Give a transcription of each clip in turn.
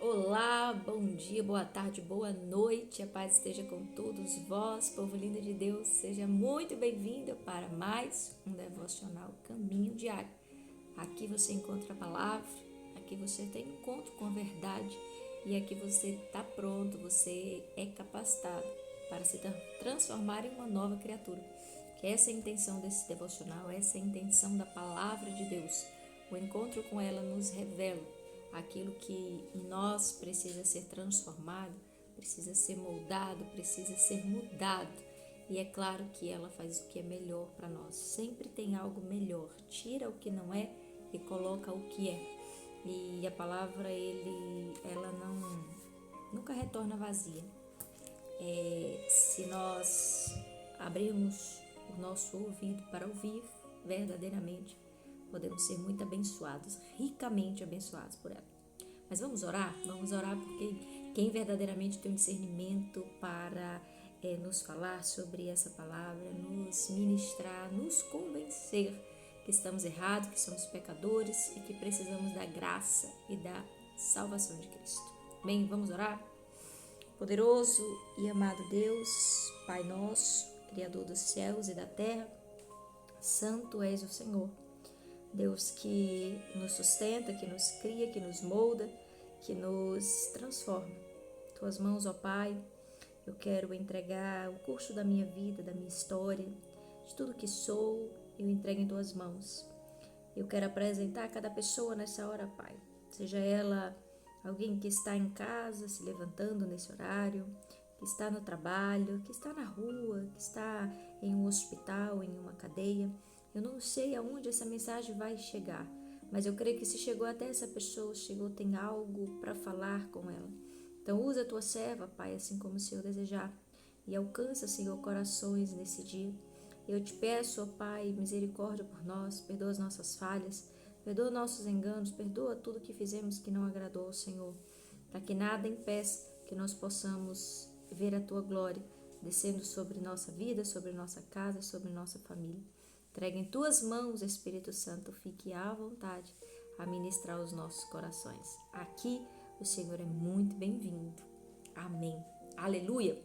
Olá, bom dia, boa tarde, boa noite, a paz esteja com todos vós, povo lindo de Deus, seja muito bem-vindo para mais um devocional Caminho Diário. Aqui você encontra a palavra, aqui você tem encontro com a verdade e aqui você está pronto, você é capacitado para se transformar em uma nova criatura. Que essa é a intenção desse devocional, essa é a intenção da palavra de Deus. O encontro com ela nos revela aquilo que em nós precisa ser transformado, precisa ser moldado, precisa ser mudado. E é claro que ela faz o que é melhor para nós. Sempre tem algo melhor. Tira o que não é e coloca o que é. E a palavra ela nunca retorna vazia. Se nós abrirmos o nosso ouvido para ouvir verdadeiramente, podemos ser muito abençoados, ricamente abençoados por ela. Mas vamos orar? Vamos orar porque quem verdadeiramente tem um discernimento para nos falar sobre essa palavra, nos ministrar, nos convencer que estamos errados, que somos pecadores e que precisamos da graça e da salvação de Cristo. Bem, vamos orar? Poderoso e amado Deus, Pai nosso, Criador dos céus e da terra, Santo és o Senhor. Deus que nos sustenta, que nos cria, que nos molda, que nos transforma. Tuas mãos, ó Pai, eu quero entregar o curso da minha vida, da minha história, de tudo que sou, eu entrego em Tuas mãos. Eu quero apresentar cada pessoa nessa hora, Pai. Seja ela alguém que está em casa, se levantando nesse horário, que está no trabalho, que está na rua, que está em um hospital, em uma cadeia. Eu não sei aonde essa mensagem vai chegar, mas eu creio que se chegou até essa pessoa, tem algo para falar com ela. Então usa a tua serva, Pai, assim como o Senhor desejar, e alcança, Senhor, corações nesse dia. Eu te peço, ó Pai, misericórdia por nós, perdoa as nossas falhas, perdoa nossos enganos, perdoa tudo que fizemos que não agradou ao Senhor, para que nada impeça que nós possamos ver a tua glória descendo sobre nossa vida, sobre nossa casa, sobre nossa família. Entrega em tuas mãos, Espírito Santo, fique à vontade a ministrar os nossos corações. Aqui o Senhor é muito bem-vindo. Amém. Aleluia.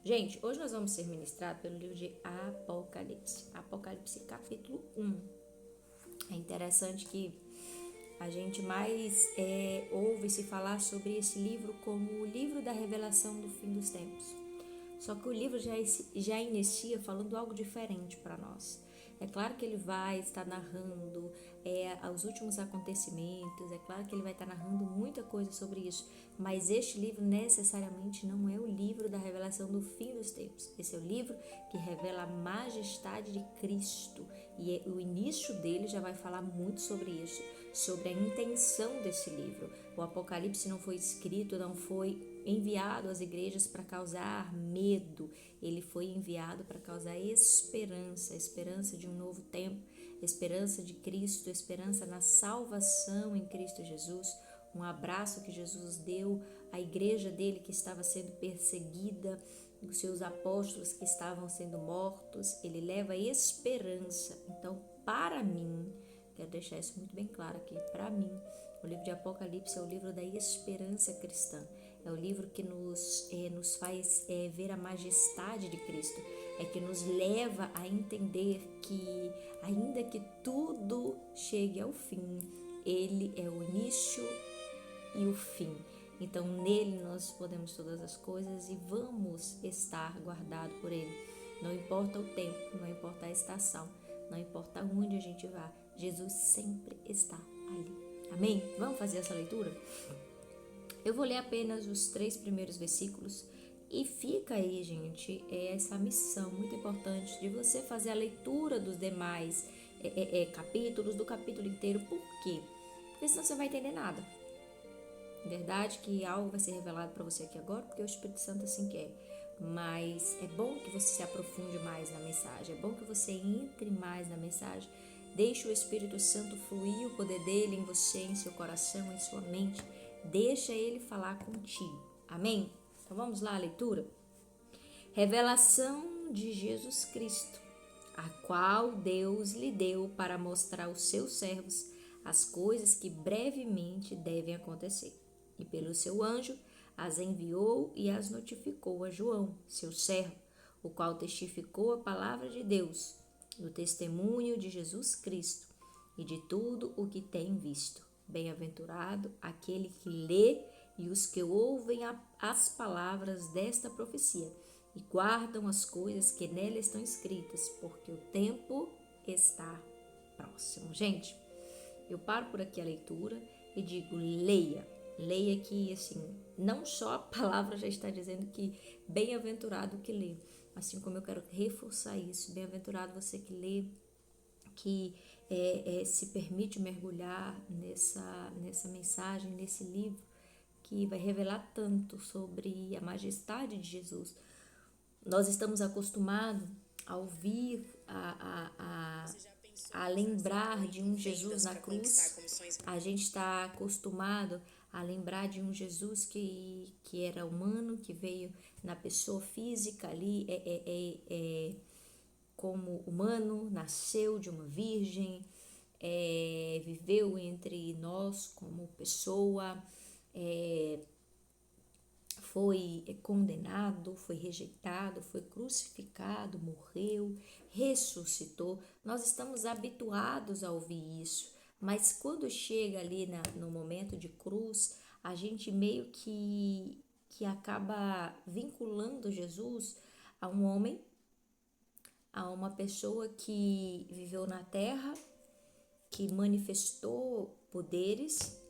Gente, hoje nós vamos ser ministrados pelo livro de Apocalipse. Apocalipse capítulo 1. É interessante que a gente mais ouve se falar sobre esse livro como o livro da revelação do fim dos tempos. Só que o livro já inicia falando algo diferente para nós. É claro que ele vai estar narrando os últimos acontecimentos, é claro que ele vai estar narrando muita coisa sobre isso, mas este livro necessariamente não é o livro da revelação do fim dos tempos. Esse é o livro que revela a majestade de Cristo e o início dele já vai falar muito sobre isso, sobre a intenção desse livro. O Apocalipse não foi escrito, não foi enviado às igrejas para causar medo, ele foi enviado para causar esperança, esperança de um novo tempo, esperança de Cristo, esperança na salvação em Cristo Jesus, um abraço que Jesus deu à igreja dele que estava sendo perseguida, os seus apóstolos que estavam sendo mortos, ele leva esperança. Então, para mim, quero deixar isso muito bem claro aqui, para mim, o livro de Apocalipse é o livro da esperança cristã. É o livro que nos faz ver a majestade de Cristo. É que nos leva a entender que, ainda que tudo chegue ao fim, Ele é o início e o fim. Então, nele nós podemos todas as coisas e vamos estar guardados por Ele. Não importa o tempo, não importa a estação, não importa onde a gente vá, Jesus sempre está ali. Amém? Vamos fazer essa leitura? Eu vou ler apenas os 3 primeiros versículos e fica aí, gente, essa missão muito importante de você fazer a leitura dos demais capítulos, do capítulo inteiro. Por quê? Porque senão você não vai entender nada. Verdade que algo vai ser revelado para você aqui agora, porque o Espírito Santo assim quer. Mas é bom que você se aprofunde mais na mensagem, é bom que você entre mais na mensagem. Deixe o Espírito Santo fluir o poder dele em você, em seu coração, em sua mente. Deixa ele falar contigo. Amém? Então vamos lá, a leitura. Revelação de Jesus Cristo, a qual Deus lhe deu para mostrar aos seus servos as coisas que brevemente devem acontecer. e pelo seu anjo as enviou e as notificou a João, seu servo, o qual testificou a palavra de Deus, do testemunho de Jesus Cristo e de tudo o que tem visto. Bem-aventurado aquele que lê e os que ouvem as palavras desta profecia e guardam as coisas que nela estão escritas, porque o tempo está próximo. Gente, eu paro por aqui a leitura e digo, leia que, assim, não só a palavra já está dizendo que bem-aventurado que lê, assim como eu quero reforçar isso, bem-aventurado você que lê, que se permite mergulhar nessa mensagem, nesse livro, que vai revelar tanto sobre a majestade de Jesus. Nós estamos acostumados a ouvir, a lembrar de um Jesus na cruz. A gente está acostumado a lembrar de um Jesus que era humano, que veio na pessoa física ali, como humano, nasceu de uma virgem, viveu entre nós como pessoa, foi condenado, foi rejeitado, foi crucificado, morreu, ressuscitou. Nós estamos habituados a ouvir isso, mas quando chega ali no momento de cruz, a gente meio que acaba vinculando Jesus a um homem, a uma pessoa que viveu na terra, que manifestou poderes,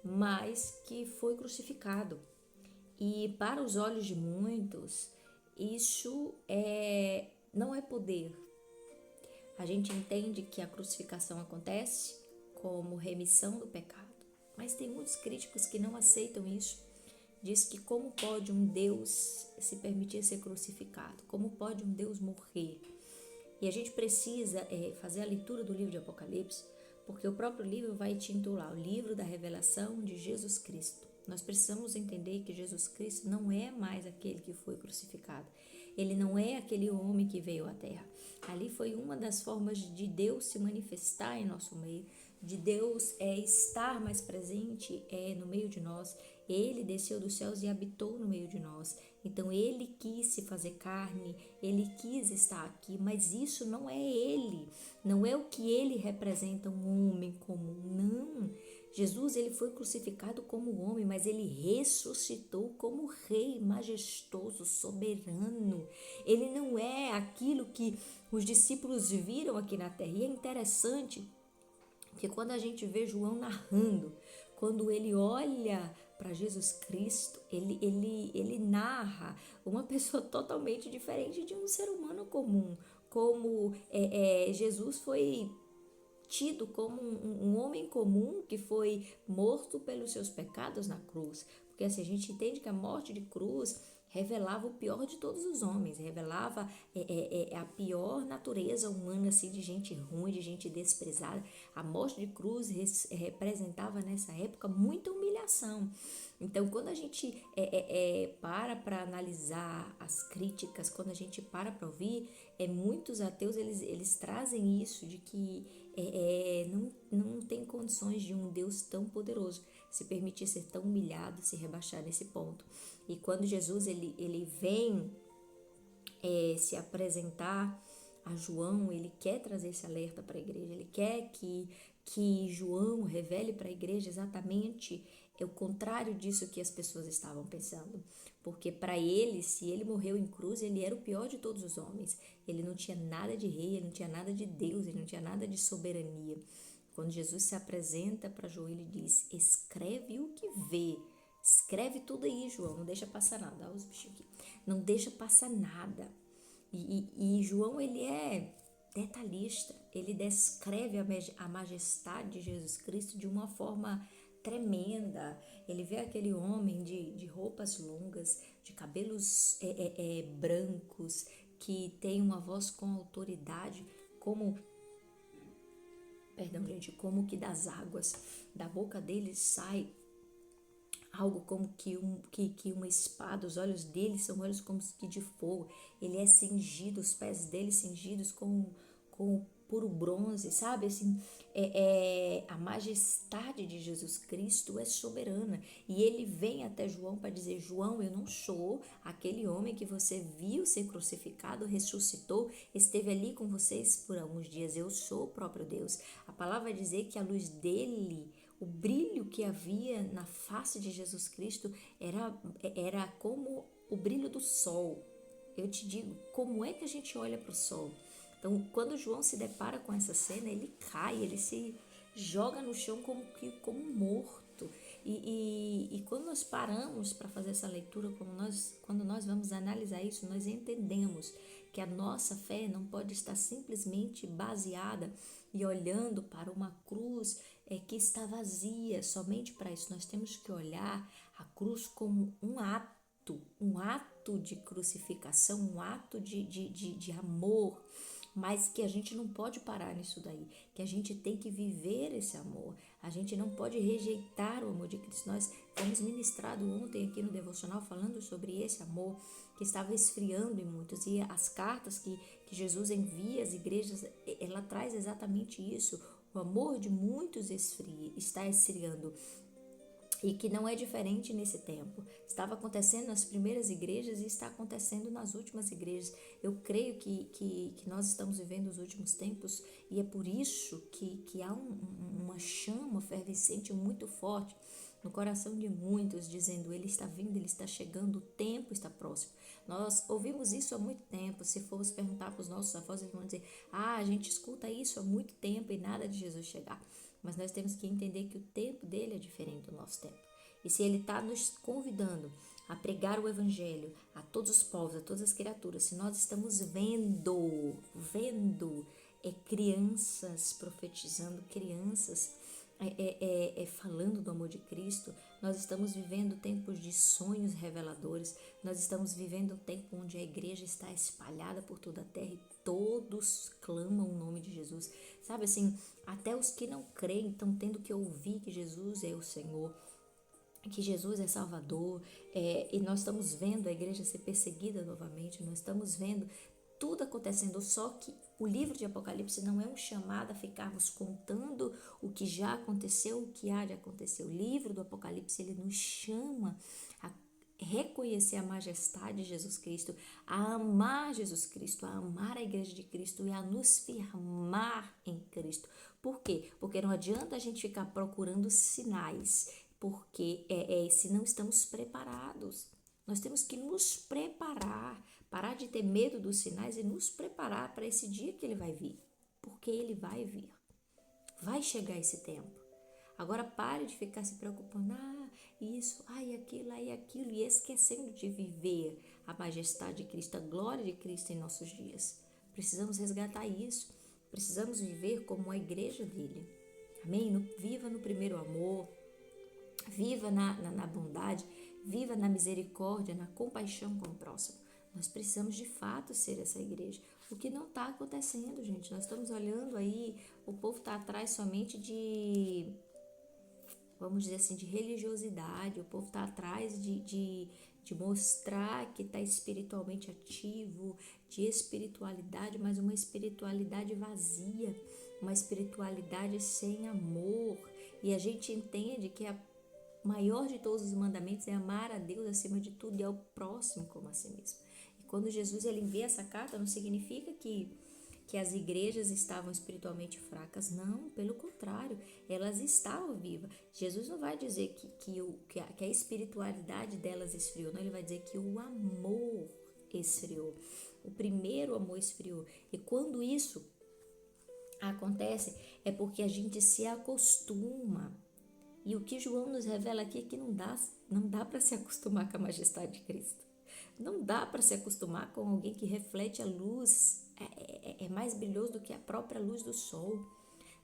mas que foi crucificado. E para os olhos de muitos, isso não é poder. A gente entende que a crucificação acontece como remissão do pecado, mas tem muitos críticos que não aceitam isso. Diz que como pode um Deus se permitir ser crucificado? Como pode um Deus morrer? E a gente precisa fazer a leitura do livro de Apocalipse, porque o próprio livro vai intitular o livro da revelação de Jesus Cristo. Nós precisamos entender que Jesus Cristo não é mais aquele que foi crucificado. Ele não é aquele homem que veio à terra. Ali foi uma das formas de Deus se manifestar em nosso meio, de Deus estar mais presente no meio de nós. Ele desceu dos céus e habitou no meio de nós. Então ele quis se fazer carne, ele quis estar aqui, mas isso não é ele, não é o que ele representa, um homem comum, não. Jesus, ele foi crucificado como homem, mas ele ressuscitou como rei majestoso, soberano. Ele não é aquilo que os discípulos viram aqui na terra. E é interessante que quando a gente vê João narrando, quando ele olha para Jesus Cristo, ele narra uma pessoa totalmente diferente de um ser humano comum, como Jesus foi tido como um homem comum que foi morto pelos seus pecados na cruz. Porque assim, a gente entende que a morte de cruz revelava o pior de todos os homens, revelava a pior natureza humana, assim, de gente ruim, de gente desprezada. A morte de cruz representava nessa época muita humilhação. Então, quando a gente para analisar as críticas, quando a gente para ouvir, muitos ateus eles trazem isso de que não tem condições de um Deus tão poderoso se permitir ser tão humilhado, se rebaixar nesse ponto. E quando Jesus ele vem se apresentar a João, ele quer trazer esse alerta para a igreja, ele quer que João revele para a igreja exatamente o contrário disso que as pessoas estavam pensando. Porque para ele, se ele morreu em cruz, ele era o pior de todos os homens. Ele não tinha nada de rei, ele não tinha nada de Deus, ele não tinha nada de soberania. Quando Jesus se apresenta para João, ele diz, escreve o que vê. Escreve tudo aí, João, não deixa passar nada. Olha os bichinhos aqui. Não deixa passar nada. E João, ele é detalhista. Ele descreve a majestade de Jesus Cristo de uma forma tremenda. Ele vê aquele homem de roupas longas, de cabelos brancos, que tem uma voz com autoridade, como que das águas da boca dele sai algo como que uma espada. Os olhos dele são olhos como que de fogo. Ele é cingido, os pés dele cingidos com puro bronze, sabe? Assim, a majestade de Jesus Cristo é soberana. E ele vem até João para dizer: João, eu não sou aquele homem que você viu ser crucificado, ressuscitou, esteve ali com vocês por alguns dias. Eu sou o próprio Deus. A palavra vai dizer que a luz dele, o brilho que havia na face de Jesus Cristo era como o brilho do sol. Eu te digo, como é que a gente olha para o sol? Então, quando João se depara com essa cena, ele cai, ele se joga no chão como morto. E quando nós paramos para fazer essa leitura, quando nós vamos analisar isso, nós entendemos que a nossa fé não pode estar simplesmente baseada e olhando para uma cruz que está vazia. Somente para isso nós temos que olhar a cruz como um ato de crucificação, um ato de amor, mas que a gente não pode parar nisso daí, que a gente tem que viver esse amor, a gente não pode rejeitar o amor de Cristo. Nós fomos ministrados ontem aqui no devocional falando sobre esse amor que estava esfriando em muitos, e as cartas que Jesus envia às igrejas, ela traz exatamente isso, o amor de muitos está esfriando. E que não é diferente nesse tempo. Estava acontecendo nas primeiras igrejas e está acontecendo nas últimas igrejas. Eu creio que nós estamos vivendo os últimos tempos e é por isso que há uma chama efervescente muito forte no coração de muitos, dizendo: ele está vindo, ele está chegando, o tempo está próximo. Nós ouvimos isso há muito tempo. Se formos perguntar para os nossos avós, eles vão dizer: a gente escuta isso há muito tempo e nada de Jesus chegar. Mas nós temos que entender que o tempo dele é diferente do nosso tempo. E se ele está nos convidando a pregar o evangelho a todos os povos, a todas as criaturas, se nós estamos vendo crianças profetizando, crianças falando do amor de Cristo, nós estamos vivendo tempos de sonhos reveladores, nós estamos vivendo um tempo onde a igreja está espalhada por toda a terra e todos clamam o nome de Jesus. Sabe assim, até os que não creem estão tendo que ouvir que Jesus é o Senhor, que Jesus é Salvador, e nós estamos vendo a igreja ser perseguida novamente, nós estamos vendo tudo acontecendo, só que o livro de Apocalipse não é um chamado a ficarmos contando o que já aconteceu, o que há de acontecer. O livro do Apocalipse, ele nos chama a reconhecer a majestade de Jesus Cristo, a amar Jesus Cristo, a amar a igreja de Cristo e a nos firmar em Cristo. Por quê? Porque não adianta a gente ficar procurando sinais, porque se não estamos preparados. Nós temos que nos preparar, parar de ter medo dos sinais e nos preparar para esse dia que ele vai vir, porque ele vai vir. Vai chegar esse tempo. Agora pare de ficar se preocupando, isso, aquilo, e esquecendo de viver a majestade de Cristo, a glória de Cristo em nossos dias. Precisamos resgatar isso, precisamos viver como a igreja dele. Amém? Viva no primeiro amor, viva na bondade, viva na misericórdia, na compaixão com o próximo. Nós precisamos de fato ser essa igreja. O que não está acontecendo, gente. Nós estamos olhando aí, o povo está atrás somente de, vamos dizer assim, de religiosidade. O povo está atrás de mostrar que está espiritualmente ativo, de espiritualidade, mas uma espiritualidade vazia, uma espiritualidade sem amor. E a gente entende que a maior de todos os mandamentos é amar a Deus acima de tudo e ao próximo como a si mesmo. E quando Jesus ele envia essa carta, não significa que as igrejas estavam espiritualmente fracas. Não, pelo contrário, elas estavam vivas. Jesus não vai dizer que a espiritualidade delas esfriou, não, ele vai dizer que o amor esfriou. O primeiro amor esfriou. E quando isso acontece, é porque a gente se acostuma. E o que João nos revela aqui é que não dá para se acostumar com a majestade de Cristo. Não dá para se acostumar com alguém que reflete a luz, é mais brilhoso do que a própria luz do sol.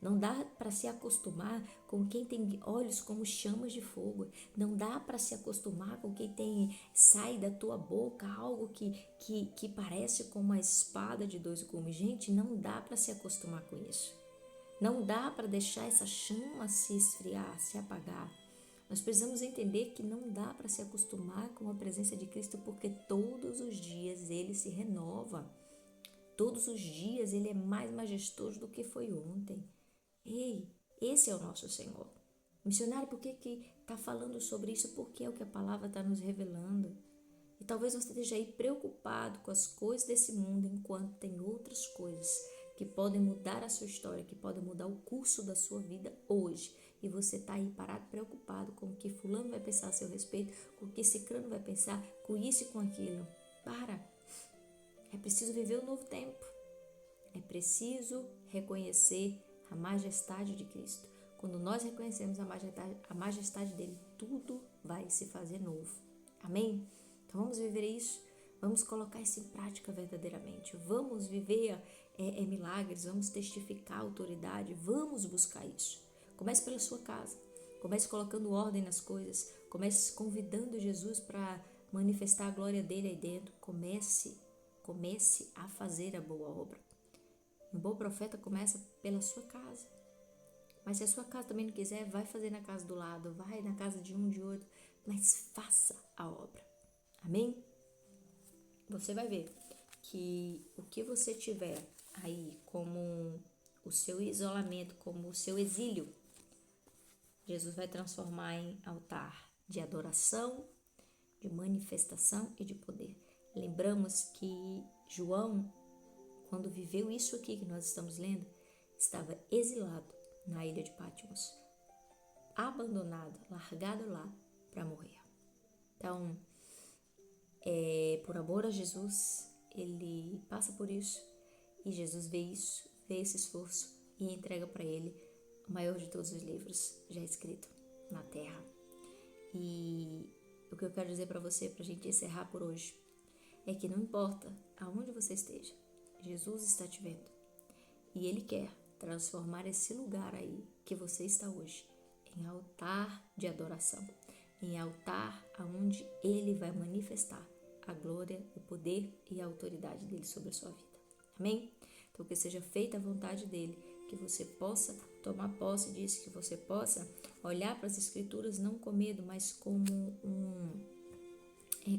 Não dá para se acostumar com quem tem olhos como chamas de fogo. Não dá para se acostumar com quem sai da tua boca algo que parece como uma espada de dois gumes. Gente, não dá para se acostumar com isso. Não dá para deixar essa chama se esfriar, se apagar. Nós precisamos entender que não dá para se acostumar com a presença de Cristo, porque todos os dias ele se renova. Todos os dias Ele é mais majestoso do que foi ontem. Ei, esse é o nosso Senhor. Missionário, por que está falando sobre isso? Porque é o que a palavra está nos revelando. E talvez você esteja aí preocupado com as coisas desse mundo, enquanto tem outras coisas que podem mudar a sua história, que podem mudar o curso da sua vida hoje. E você está aí parado, preocupado com o que fulano vai pensar a seu respeito, com o que ciclano vai pensar, com isso e com aquilo. Para! É preciso viver um novo tempo. É preciso reconhecer a majestade de Cristo. Quando nós reconhecemos a majestade dele, tudo vai se fazer novo. Amém? Então vamos viver isso, vamos colocar isso em prática verdadeiramente. Vamos viver milagres, vamos testificar a autoridade, vamos buscar isso. Comece pela sua casa, comece colocando ordem nas coisas, comece convidando Jesus para manifestar a glória dele aí dentro. Comece a fazer a boa obra. Um bom profeta começa pela sua casa. Mas se a sua casa também não quiser, vai fazer na casa do lado, vai na casa de um, de outro, mas faça a obra. Amém? Você vai ver que o que você tiver aí como o seu isolamento, como o seu exílio, Jesus vai transformar em altar de adoração, de manifestação e de poder. Lembramos que João, quando viveu isso aqui que nós estamos lendo, estava exilado na ilha de Patmos, abandonado, largado lá para morrer. Então, por amor a Jesus, ele passa por isso e Jesus vê isso, vê esse esforço e entrega para ele o maior de todos os livros já escrito na terra. E o que eu quero dizer para você, para a gente encerrar por hoje, é que não importa aonde você esteja, Jesus está te vendo e Ele quer transformar esse lugar aí que você está hoje em altar de adoração, em altar aonde Ele vai manifestar a glória, o poder e a autoridade dele sobre a sua vida. Amém? Então que seja feita a vontade dele, que você possa tomar posse disso, que você possa olhar para as Escrituras não com medo, mas como um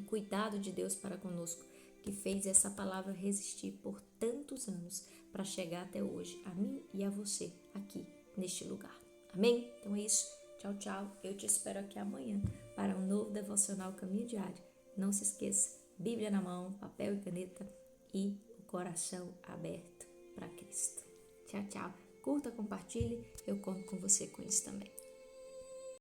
cuidado de Deus para conosco, que fez essa palavra resistir por tantos anos para chegar até hoje, a mim e a você aqui neste lugar. Amém? Então é isso. Tchau, tchau. Eu te espero aqui amanhã para um novo devocional Caminho Diário. Não se esqueça, Bíblia na mão, papel e caneta e o coração aberto para Cristo. Tchau, tchau. Curta, compartilhe. Eu conto com você com isso também.